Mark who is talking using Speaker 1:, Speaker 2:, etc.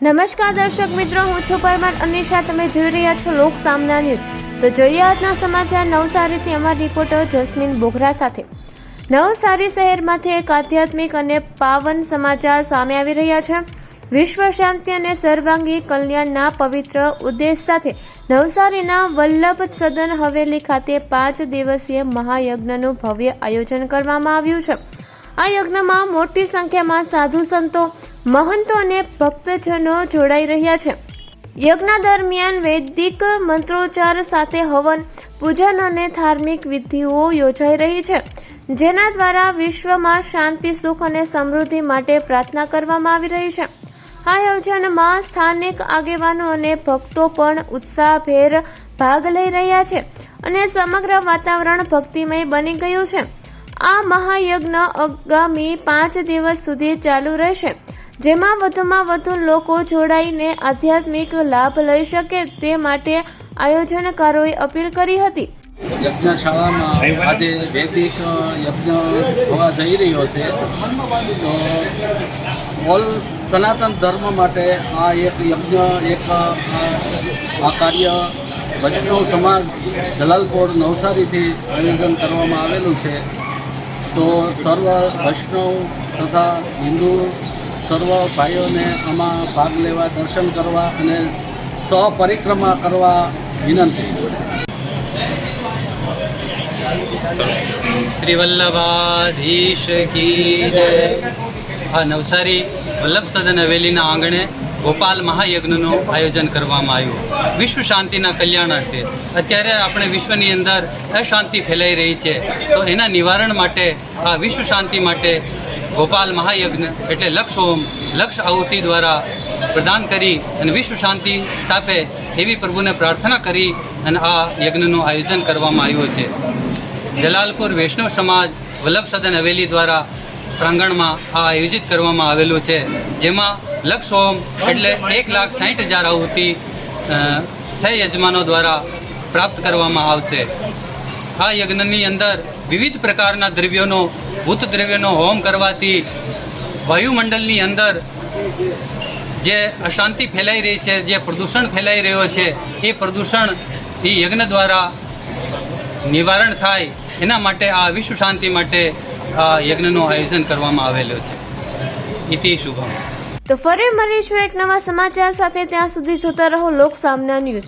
Speaker 1: નમસ્કાર દર્શક મિત્રો, હું છું પરમાર અનિશા. તમે જોઈ રહ્યા છો લોક સામના ન્યૂઝ. તો જોઈએ આજના સમાચાર નવસારીથી અમારા રિપોર્ટર જસ્મીન બોઘરા સાથે. નવસારી શહેરમાંથી એક આધ્યાત્મિક અને પાવન સમાચાર સામે આવી રહ્યા છે. વિશ્વ શાંતિ અને સર્વાંગી કલ્યાણના પવિત્ર ઉદ્દેશ સાથે નવસારીના વલ્લભ સદન હવેલી ખાતે 5 દિવસીય મહાયજ્ઞનું ભવ્ય આયોજન કરવામાં આવ્યું છે. આ યજ્ઞમાં મોટી સંખ્યામાં સાધુ સંતો, મહંતો અને ભક્તજનો જોડાઈ રહ્યા છે. યજ્ઞ દરમિયાન વૈદિક મંત્રોચ્ચાર સાથે હવન, પૂજન અને ધાર્મિક વિધિઓ યોજાઈ રહી છે, જેના દ્વારા વિશ્વમાં શાંતિ, સુખ અને સમૃદ્ધિ માટે પ્રાર્થના કરવામાં આવી રહી છે. આ આયોજનમાં સ્થાનિક આગેવાનો અને ભક્તો પણ ઉત્સાહભેર ભાગ લઈ રહ્યા છે અને સમગ્ર વાતાવરણ ભક્તિમય બની ગયું છે. આ મહાયજ્ઞ આગામી 5 દિવસ સુધી ચાલુ રહેશે, જેમાં વધુમાં વધુ લોકો જોડાઈને આધ્યાત્મિક લાભ લઈ શકે તે માટે આયોજનકારોએ અપીલ કરી હતી.
Speaker 2: યજ્ઞશાળામાં આજે વૈદિક યજ્ઞ થવા જઈ રહ્યો છે, તો ઓલ સનાતન ધર્મ માટે આ એક યજ્ઞ, આ કાર્ય વૈષ્ણવ સમાજ જલાલપોર નવસારીથી આયોજન કરવામાં આવેલું છે. તો સર્વ વૈષ્ણવ તથા હિન્દુ સર્વ ભાઈઓને આમાં ભાગ લેવા, દર્શન કરવા અને સહપરિક્રમા કરવા વિનંતી.
Speaker 3: શ્રી વલ્લભાધીશ કી જય. આ નવસારી વલ્લભ સદન હવેલીના આંગણે ગોપાલ મહાયજ્ઞનું આયોજન કરવામાં આવ્યું વિશ્વ શાંતિના કલ્યાણ અર્થે. અત્યારે આપણે વિશ્વની અંદર અશાંતિ ફેલાઈ રહી છે, તો એના નિવારણ માટે આ વિશ્વ શાંતિ માટે ગોપાલ મહાયજ્ઞ એટલે લક્ષ આહુતિ દ્વારા પ્રદાન કરી અને વિશ્વ શાંતિ સ્થાપે એવી પ્રભુને પ્રાર્થના કરી અને આ યજ્ઞનું આયોજન કરવામાં આવ્યું છે. જલાલપુર વૈષ્ણવ સમાજ વલ્લભ સદન હવેલી દ્વારા પ્રાંગણમાં આ આયોજિત કરવામાં આવેલું છે, જેમાં લક્ષ હોમ એટલે 1,60,000 આહુતિ 6 યજમાનો દ્વારા પ્રાપ્ત કરવામાં આવશે. આ યજ્ઞની અંદર વિવિધ પ્રકારના દ્રવ્યોનો, ભૂત દ્રવ્યોનો હોમ કરવાથી વાયુમંડળની અંદર જે અશાંતિ ફેલાઈ રહી છે, જે પ્રદૂષણ ફેલાઈ રહ્યો છે, એ પ્રદૂષણ એ યજ્ઞ દ્વારા નિવારણ થાય, એના માટે આ વિશ્વ શાંતિ માટે આ યજ્ઞનું આયોજન કરવામાં આવેલું છે. ઇતિ શુભમ.
Speaker 1: તો ફરી મળીશું એક નવા સમાચાર સાથે. ત્યાં સુધી જોતા રહો લોક સામના ન્યૂઝ.